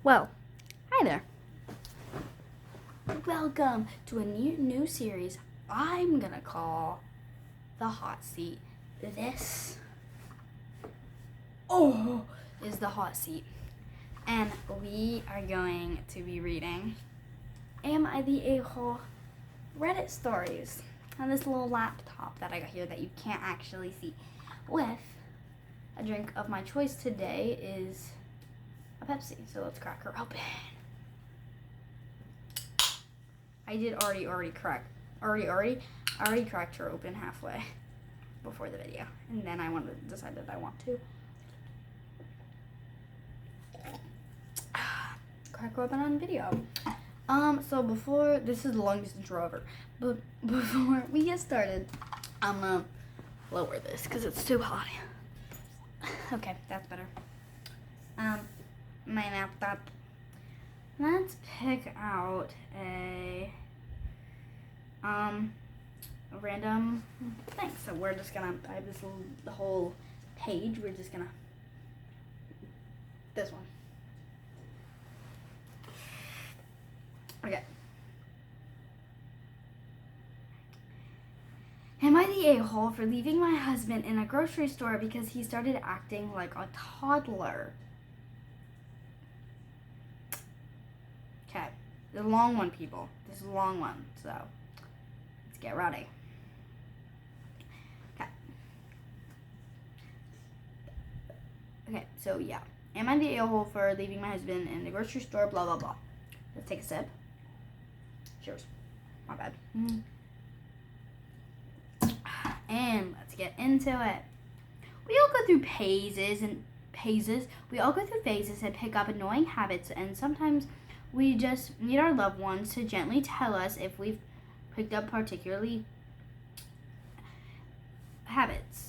Well, hi there. Welcome to a new series I'm gonna call The Hot Seat. This is the hot seat. And we are going to be reading Am I the A-Hole? Reddit stories on this little laptop that I got here that you can't actually see, with a drink of my choice. Today is a Pepsi, so let's crack her open. I did already cracked her open halfway before the video, and then I decided I want to crack her open on video. So before, this is the longest intro ever, but before we get started, I'm gonna lower this because it's too hot. Okay, that's better. My laptop. Let's pick out a random thing. So we're just gonna, I have the whole page. We're just gonna, this one. Okay. Am I the a-hole for leaving my husband in a grocery store because he started acting like a toddler? Okay, the long one, people. This is a long one, so let's get ready. Okay, so yeah. Am I the a-hole for leaving my husband in the grocery store? Blah, blah, blah. Let's take a sip. Cheers. My bad. And let's get into it. We all go through phases. We all go through phases and pick up annoying habits, and sometimes we just need our loved ones to gently tell us if we've picked up particular habits.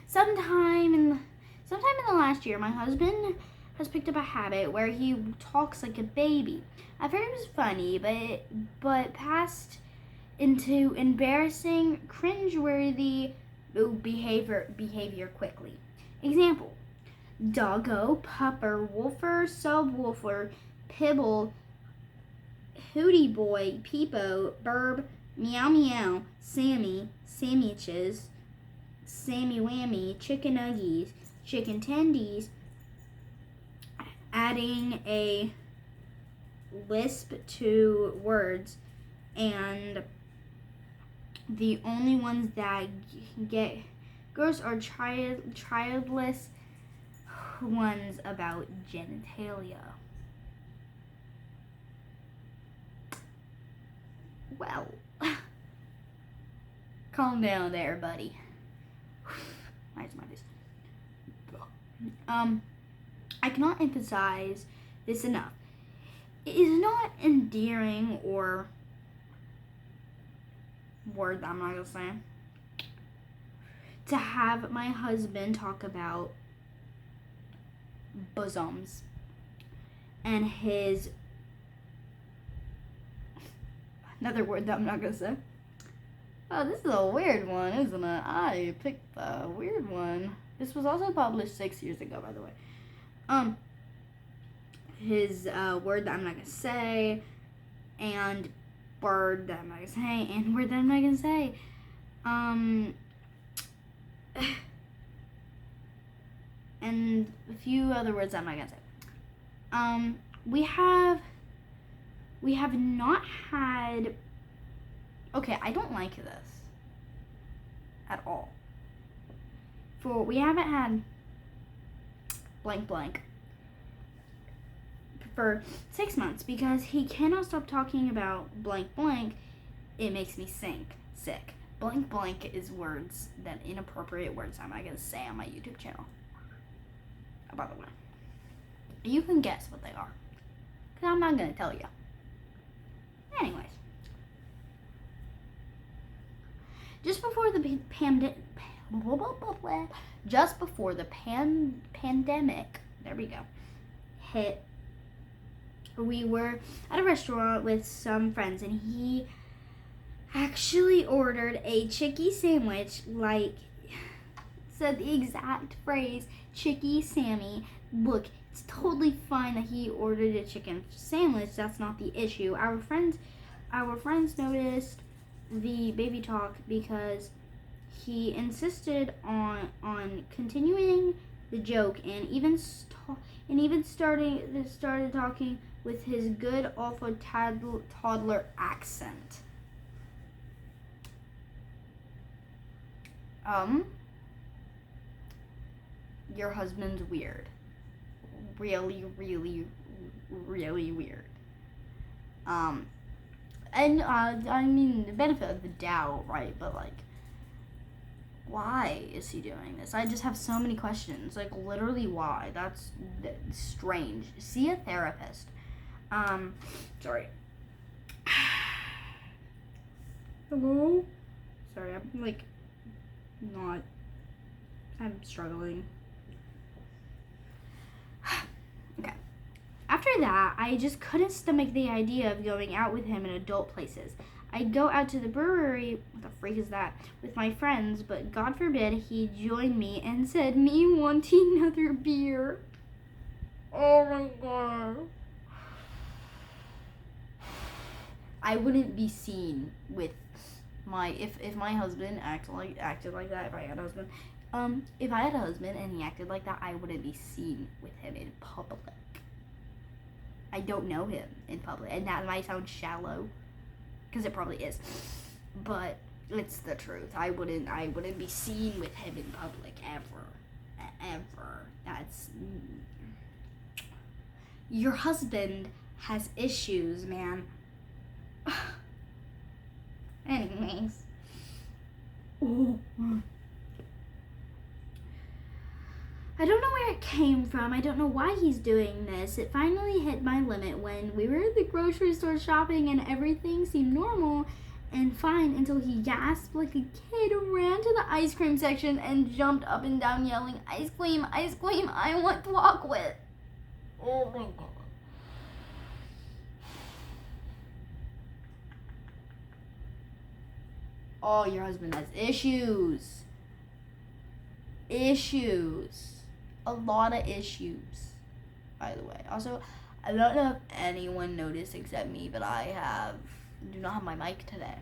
Sometime in the last year, my husband has picked up a habit where he talks like a baby. I've heard it was funny, but passed into embarrassing, cringeworthy behavior quickly. Example: doggo, pupper, wolfer, subwoofer, pibble, hootie boy, peepo, burb, meow meow, Sammy, sandwiches, Sammy whammy, chicken nuggies, chicken tendies, adding a lisp to words, and the only ones that get gross are childless ones about genitalia. Well, calm down there, buddy. Nice, my face. I cannot emphasize this enough. It is not endearing or word that I'm not gonna say to have my husband talk about bosoms and his, another word that I'm not gonna say. Oh, this is a weird one, isn't it? I picked the weird one. This was also published 6 years ago, by the way. His word that I'm not gonna say, and word that I'm not gonna say, and word that I'm not gonna say. And a few other words that I'm not gonna say. We have not had. Okay, I don't like this at all. We haven't had blank blank for 6 months because he cannot stop talking about blank blank. It makes me sick. Blank blank is words, that inappropriate words I'm not gonna say on my YouTube channel. By the way, you can guess what they are, because I'm not gonna tell you. Anyways, just before the pandemic, there we go, hit, we were at a restaurant with some friends, and he actually ordered a chicky sandwich, like said the exact phrase, Chicky Sammy. Look, it's totally fine that he ordered a chicken sandwich. That's not the issue. Our friends noticed the baby talk because he insisted on continuing the joke and even started talking with his good awful toddler accent. Your husband's weird. Really, really, really weird. And I mean, the benefit of the doubt, right? But like, why is he doing this? I just have so many questions. Like, literally, why? That's strange. See a therapist. Sorry. Hello? Sorry, I'm struggling. Okay. After that, I just couldn't stomach the idea of going out with him in adult places. I'd go out to the brewery, what the freak is that, with my friends, but God forbid he joined me and said, me wanting another beer. Oh my God. I wouldn't be seen with if my husband acted like that, if I had a husband, if I had a husband and he acted like that, I wouldn't be seen with him in public. I don't know him in public, and that might sound shallow, because it probably is, but it's the truth. I wouldn't be seen with him in public ever. That's your husband has issues, man. Anyways. I don't know where it came from. I don't know why he's doing this. It finally hit my limit when we were at the grocery store shopping and everything seemed normal and fine until he gasped like a kid, ran to the ice cream section and jumped up and down yelling, ice cream, I want to walk with. Oh my God. Oh, your husband has issues. A lot of issues, by the way. Also, I don't know if anyone noticed except me, but I do not have my mic today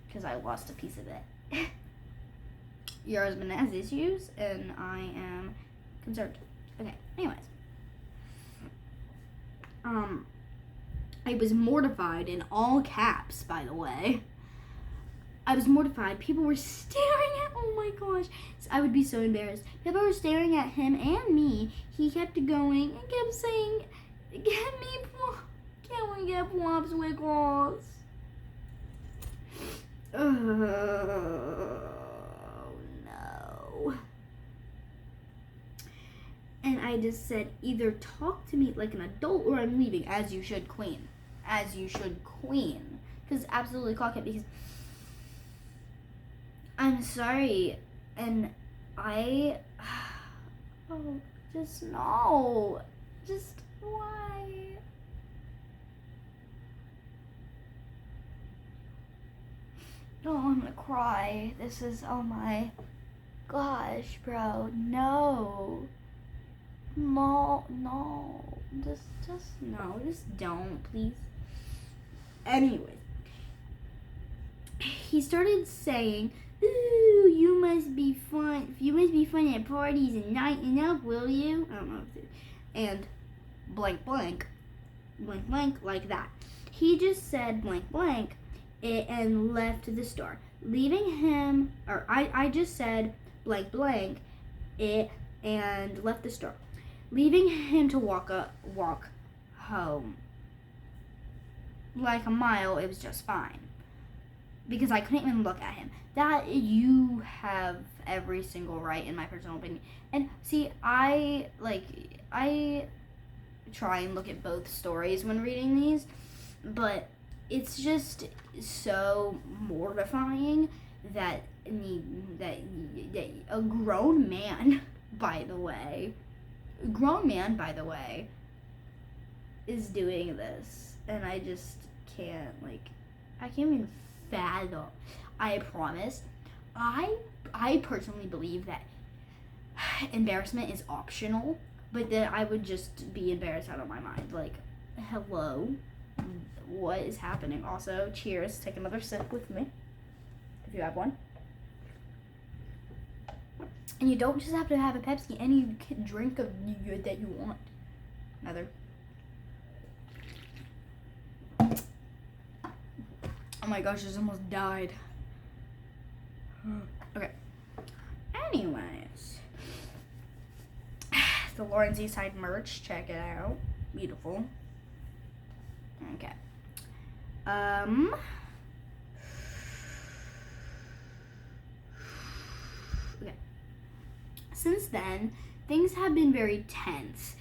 because I lost a piece of it. Your husband has issues, and I am concerned. Okay, anyways. I was mortified in all caps, by the way. I was mortified. People were staring at, oh my gosh. I would be so embarrassed. People were staring at him and me. He kept going and kept saying, can we get Plumps Wiggles? Oh no. And I just said, either talk to me like an adult or I'm leaving, as you should, queen. Because absolutely clock it, because I'm sorry, and oh, just no, just why? Oh, I'm gonna cry. This is, oh my gosh, bro, no, just don't, please. Anyway, he started saying, ooh, you must be fun at parties and nighting up, will you? I don't know if it, and blank blank like that. He just said blank blank it and left the store, leaving him, or I just said blank blank it and left the store, leaving him to walk home. Like a mile, it was just fine. Because I couldn't even look at him. That, you have every single right, in my personal opinion. And see, I try and look at both stories when reading these, but it's just so mortifying that a grown man, by the way, is doing this, and I just can't, I can't even fathom. I promise, I personally believe that embarrassment is optional, but then I would just be embarrassed out of my mind. Like, hello, what is happening? Also, cheers. Take another sip with me, if you have one. And you don't just have to have a Pepsi. Any drink of that you want. Another. Oh my gosh, this almost died. Okay. Anyways. The Lauren's Eastside merch. Check it out. Beautiful. Okay. Okay. Since then, things have been very tense.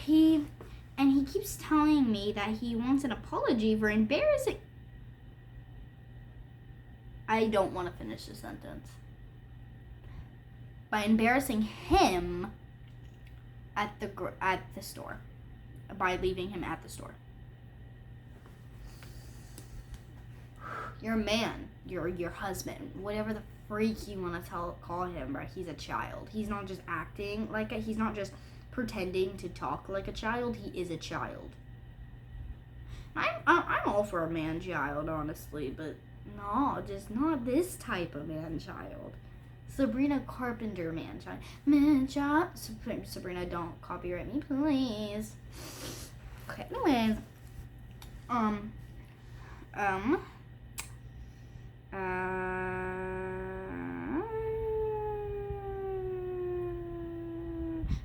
He keeps telling me that he wants an apology for embarrassing. I don't want to finish the sentence. By embarrassing him at the store. By leaving him at the store. You're a man. You're your husband. Whatever the freak you want to call him, right? He's a child. He's not just acting like he's not just pretending to talk like a child. He is a child. I'm all for a man-child, honestly, but no, just not this type of man-child. Sabrina Carpenter man-child. Man-child. Sabrina, don't copyright me, please. Okay, anyways.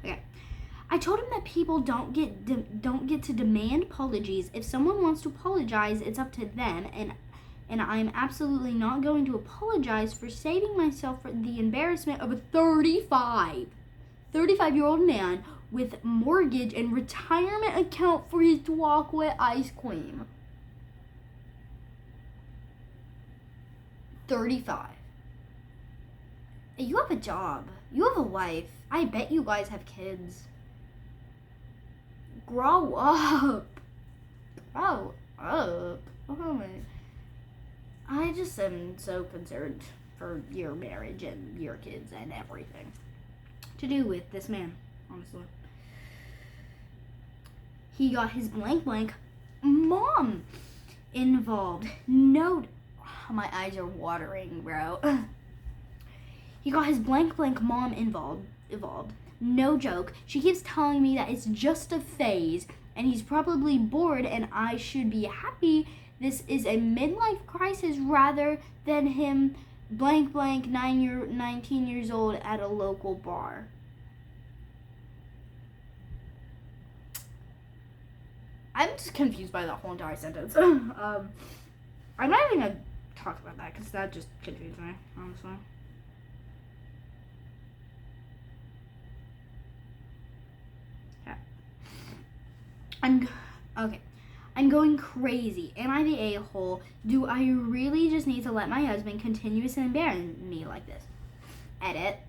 Okay. I told him that people don't get to demand apologies. If someone wants to apologize, it's up to them, and I'm absolutely not going to apologize for saving myself from the embarrassment of a 35-year-old man with mortgage and retirement account for his Walkway ice cream. 35. You have a job. You have a wife. I bet you guys have kids. Grow up. Grow up. Oh my. I just am so concerned for your marriage and your kids and everything to do with this man, honestly. He got his blank mom involved. No, my eyes are watering, bro. He got his blank mom involved. No joke. She keeps telling me that it's just a phase and he's probably bored and I should be happy. This is a midlife crisis rather than him 19 years old at a local bar. I'm just confused by that whole entire sentence. I'm not even gonna talk about that because that just confused me, honestly. Yeah. I'm going crazy. Am I the a-hole? Do I really just need to let my husband continuously embarrass me like this? Edit.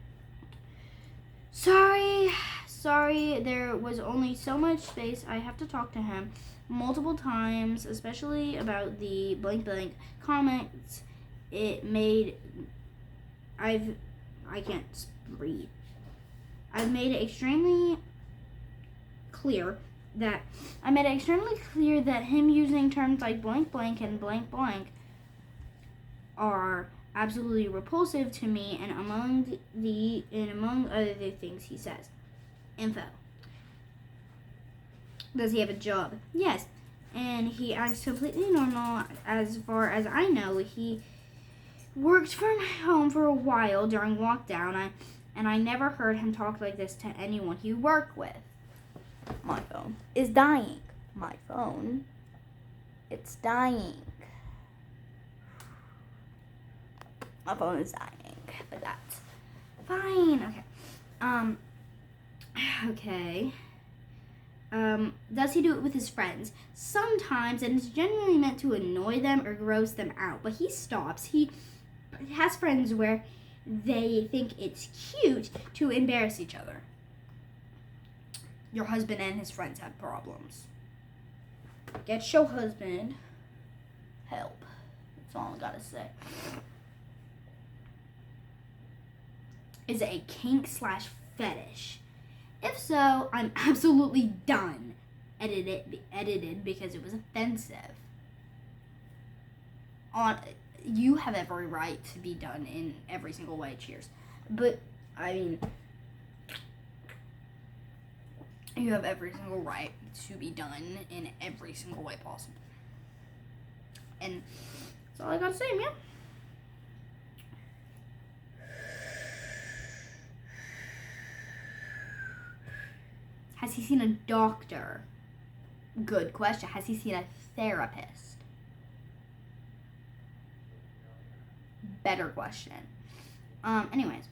Sorry, there was only so much space. I have to talk to him multiple times, especially about the blank comments it made. I can't read. I've made it extremely clear that him using terms like blank and blank are absolutely repulsive to me, and among other things he says. Info. Does he have a job? Yes. And he acts completely normal. As far as I know, he worked from home for a while during lockdown, and I never heard him talk like this to anyone he worked with. My phone is dying. My phone. It's dying. My phone is dying. But that's fine. Okay. Okay. Does he do it with his friends? Sometimes, and it's genuinely meant to annoy them or gross them out. But he stops. He has friends where they think it's cute to embarrass each other. Your husband and his friends have problems. Get your husband help. That's all I gotta say. is it a kink slash fetish? If so, I'm absolutely done. Edited because it was offensive. You have every right to be done in every single way. Cheers. But I mean, you have every single right to be done in every single way possible. And that's all I gotta say, man. Has he seen a doctor? Good question. Has he seen a therapist? Better question. Anyways,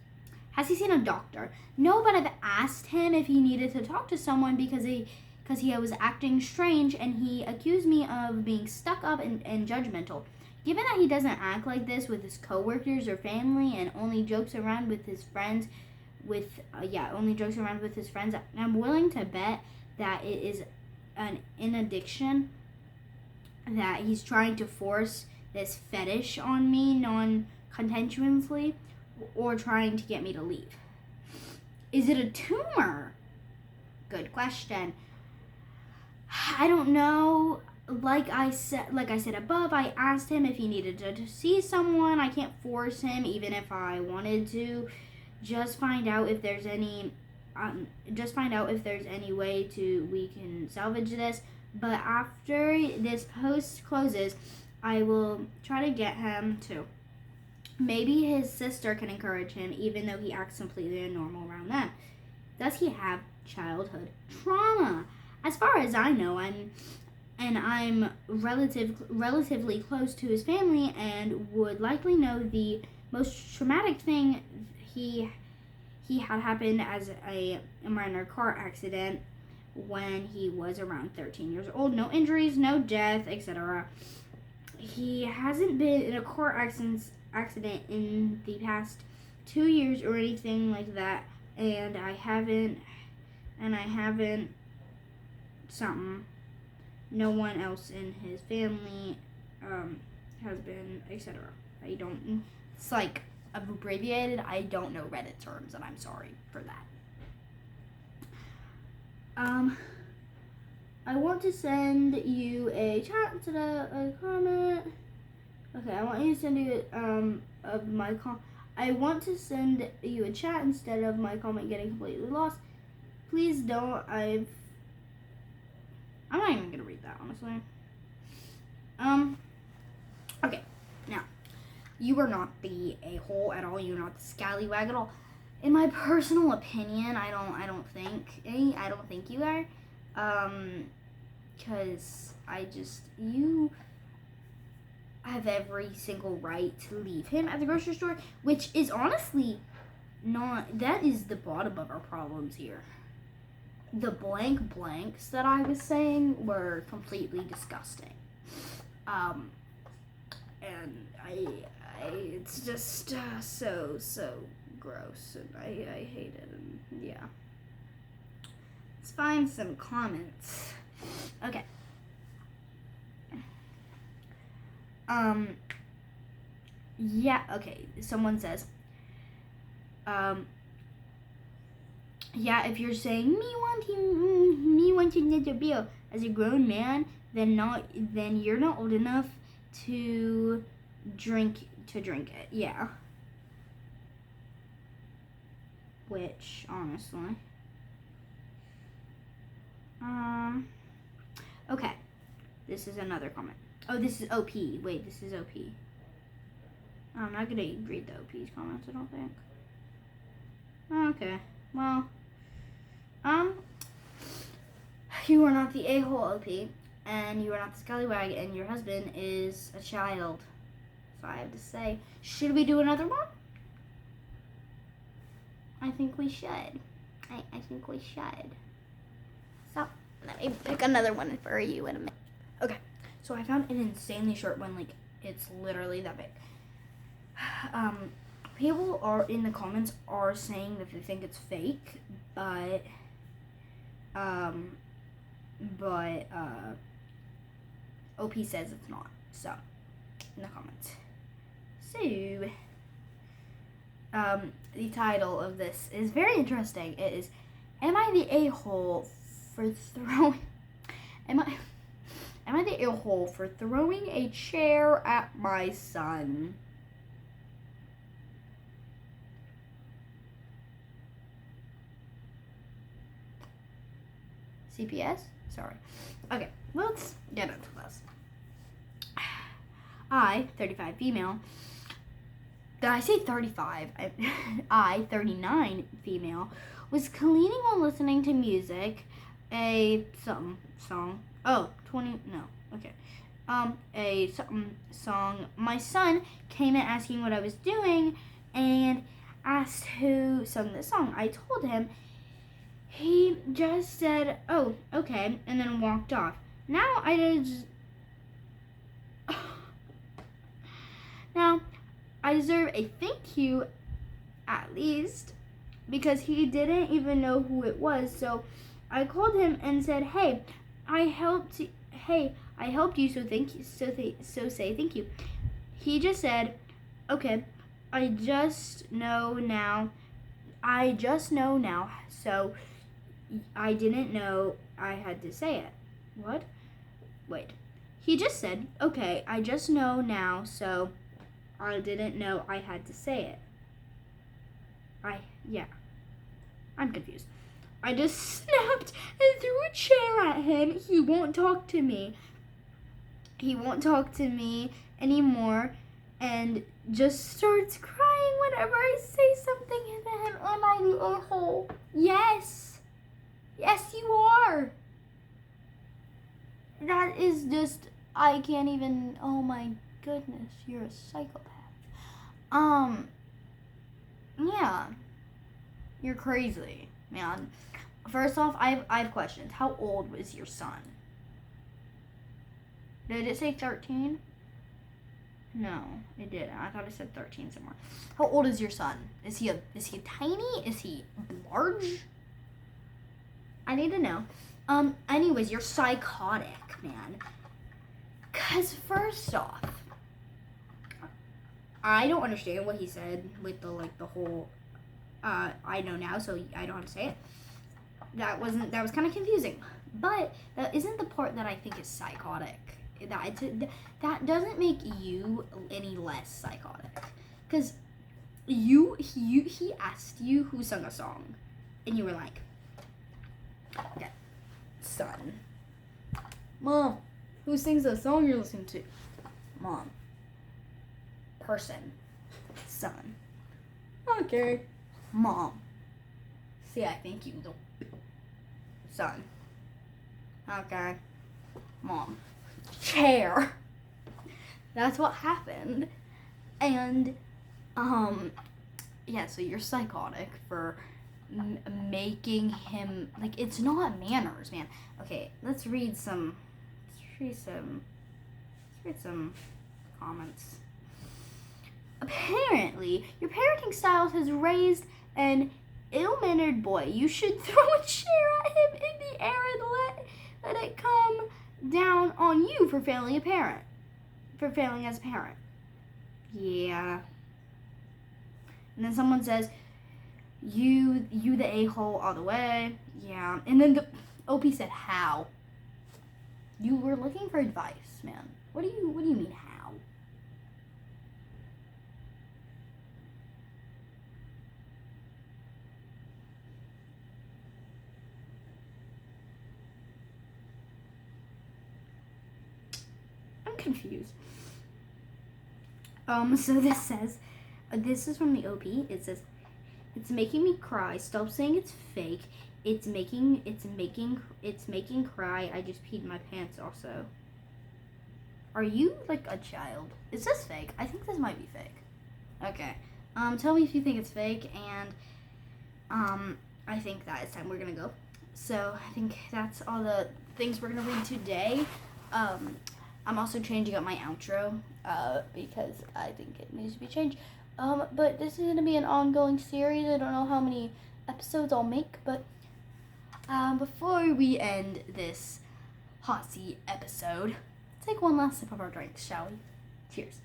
has he seen a doctor? No, but I've asked him if he needed to talk to someone because he was acting strange, and he accused me of being stuck up and judgmental. Given that he doesn't act like this with his coworkers or family and only jokes around with his friends, I'm willing to bet that it is an addiction, that he's trying to force this fetish on me non-consensuously, or trying to get me to leave. Is it a tumor? Good question. I don't know. Like I said above, I asked him if he needed to see someone. I can't force him, even if I wanted to. Just find out if there's any way we can salvage this. But after this post closes, I will try to get him to. Maybe his sister can encourage him, even though he acts completely normal around them. Does he have childhood trauma? As far as I know, I'm relatively close to his family and would likely know the most traumatic thing he had happened as a minor car accident when he was around 13 years old. No injuries, no death, etc. He hasn't been in a car accident in the past 2 years or anything like that, and I haven't something. No one else in his family has been, etc. I don't. It's like abbreviated. I don't know Reddit terms, and I'm sorry for that. I want to send you a chat instead of a comment. Okay, I want you to send you I want to send you a chat instead of my comment getting completely lost. Please don't. I'm not even gonna read that, honestly. Okay, now, you are not the a-hole at all. You're not the scallywag at all. In my personal opinion, I don't think you are. Because you have every single right to leave him at the grocery store, which is honestly that is the bottom of our problems here. The blanks that I was saying were completely disgusting. And it's just so gross, and I hate it, and yeah. Let's find some comments. Okay. Yeah, okay. Someone says, yeah, if you're saying me wanting another bill as a grown man, then you're not old enough to drink it. Yeah. Which, honestly. Okay. This is another comment. Oh, this is OP. Wait, this is OP. I'm not gonna read the OP's comments, I don't think. Okay. Well, you are not the a-hole, OP, and you are not the scallywag, and your husband is a child. So I have to say, should we do another one? I think we should. I think we should. So, let me pick another one for you in a minute. Okay, so I found an insanely short one, like, it's literally that big. People are in the comments are saying that they think it's fake, but OP says it's not. So, in the comments. So, the title of this is very interesting. It is, "Am I the a-hole for throwing? Am I the a-hole for throwing a chair at my son?" CPS? Sorry. Okay, let's get into this. I, 35 female. Did I say 35? I, 39 female, was cleaning while listening to music. A something song. Oh, 20. No. Okay. A something song. My son came in asking what I was doing and asked who sung the song. I told him. He just said, "Oh, okay," and then walked off. Now I deserve a thank you, at least, because he didn't even know who it was. So I called him and said, "Hey, I helped you, so thank you. So say thank you." He just said, "Okay, I just know now. So I didn't know I had to say it." What? Wait. He just said, "Okay, I just know now, so I didn't know I had to say it." I'm confused. I just snapped and threw a chair at him. He won't talk to me. He won't talk to me anymore and just starts crying whenever I say something to him. Am I the a-hole? Yes. Yes, you are. That is just, I can't even, oh my goodness, you're a psychopath. Yeah. You're crazy, man. First off, I have questions. How old was your son? Did it say 13? No, it didn't. I thought it said 13 somewhere. How old is your son? Is he tiny? Is he large? I need to know. Anyways, you're psychotic, man. 'Cause first off, I don't understand what he said with the whole, I know now, so I don't have to say it. That was kind of confusing. But that isn't the part that I think is psychotic. That doesn't make you any less psychotic. 'Cause he asked you who sung a song, and you were like, "Okay, son." "Mom, who sings the song you're listening to?" "Mom." "Person." "Son." "Okay." "Mom." "See, I think you don't." "Son." "Okay." "Mom." "Chair." That's what happened. And yeah, so you're psychotic for making him, like, it's not manners, man. Okay, let's read some comments. "Apparently, your parenting style has raised an ill-mannered boy. You should throw a chair at him in the air and let it come down on you for failing as a parent." Yeah. And then someone says, you the a-hole all the way. Yeah. And then the OP said, "How?" You were looking for advice, man. What do you mean how? I'm confused. So this says, this is from the OP. It says, "It's making me cry. Stop saying it's fake. It's making cry. I just peed my pants also." Are you like a child? Is this fake? I think this might be fake. Okay. Tell me if you think it's fake, and I think that it's time we're gonna go. So I think that's all the things we're gonna read today. I'm also changing up my outro because I think it needs to be changed. But this is gonna be an ongoing series. I don't know how many episodes I'll make, but before we end this hot seat episode, let's take one last sip of our drinks, shall we? Cheers.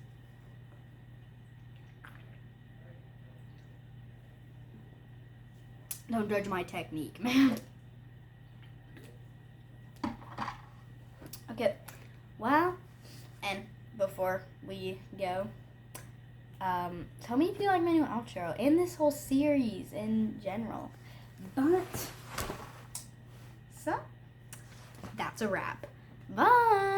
Don't judge my technique, man. Okay, well, and before we go, tell me if you like my new outro and this whole series in general. But, so, that's a wrap. Bye!